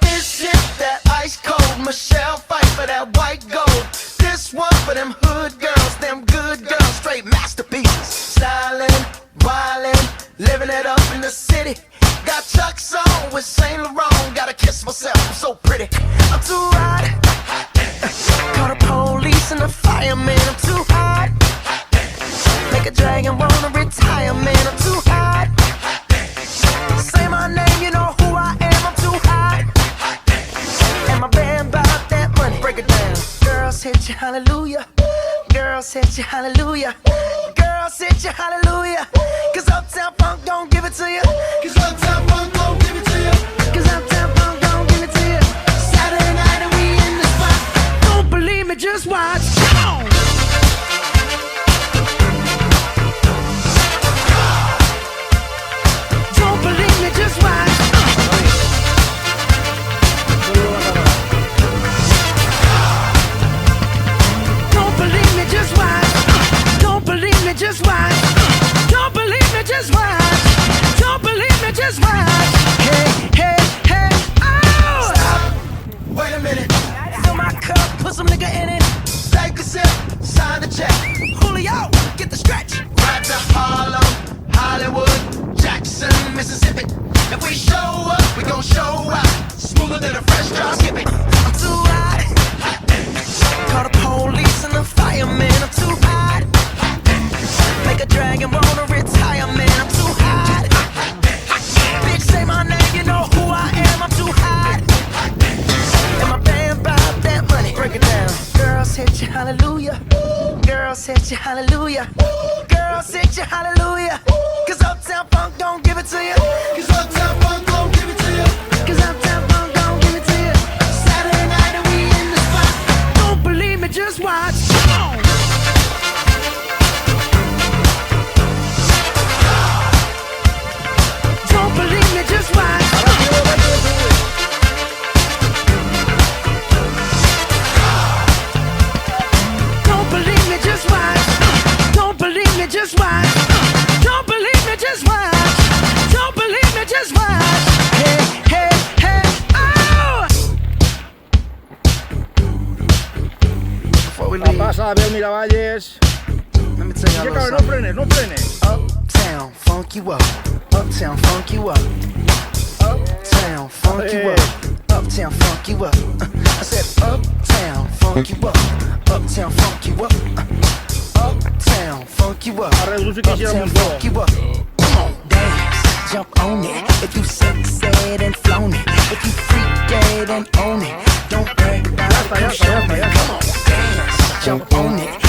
This shit that ice cold, Michelle fight for that white gold. This one for them hood girls, them good girls, straight masterpieces. Styling, wildin', living it up in the city. Got Chuck's on with Saint Laurent, gotta kiss myself, I'm so pretty. I'm too hot. Call the police and the fireman, I'm too hot. Make a dragon wanna retire, man, I'm too hot. Say my name, you know who I am, I'm too hot. And my band bought that money, break it down. Girls hit you, hallelujah. Girls hit you, hallelujah. Girls hit you, hallelujah. Cause Uptown Funk don't give it to you. Cause Uptown Funk don't give it to you. Cause Uptown Funk don't give it to you. Saturday night and we in the spot. Don't believe me, just watch. Come on. Don't believe me, just watch. Don't believe me, just watch. Don't believe me, just watch. Don't believe me, just watch. Don't believe me, just watch. Hey, hey, hey, oh! Stop. Wait a minute. Fill my cup, put some nigga in it. Take a sip, sign the check. Julio, get the stretch. Right to Harlem, Hollywood, Jackson, Mississippi. If we show up, we gon' show out. Smoother than a fresh drop. Skip it. I'm too hot. Call the police and the fireman. I'm too hot. Make a dragon wanna retire, man. I'm too hot. Bitch, say my name, you know who I am. I'm too hot. And my band bought that money. Break it down. Girls hit you, hallelujah. Girls hit you, hallelujah. Girls hit you, hallelujah. Cause Uptown Funk don't give it to you. Cause Uptown Funk don't give it to you. Cause Uptown Funk don't give it to you. Saturday night and we in the spot. Don't believe me, just watch. Come on. Don't believe me, just watch. Don't believe me, just watch. Don't believe me, just watch. Don't believe me, just watch. Don't believe me, just watch. Hey, hey, hey, oh! Before we leave, Pasa, Abel Miravalles. let me tell you a little No something. frenes, no frenes. Uptown, funk you up. Uptown, funk you up. Uptown, funk you up. Uptown, funk you up. I said, Uptown, funk you up. Uptown, funk you up. Uptown, funk you up. Ahora el uso que hicieron Uptown, un poco. funk you up. Come on, dance, jump on it. If you sexed and flown it, if you freaked and own it, don't brag about it. Come show me. Come on, dance, jump on it.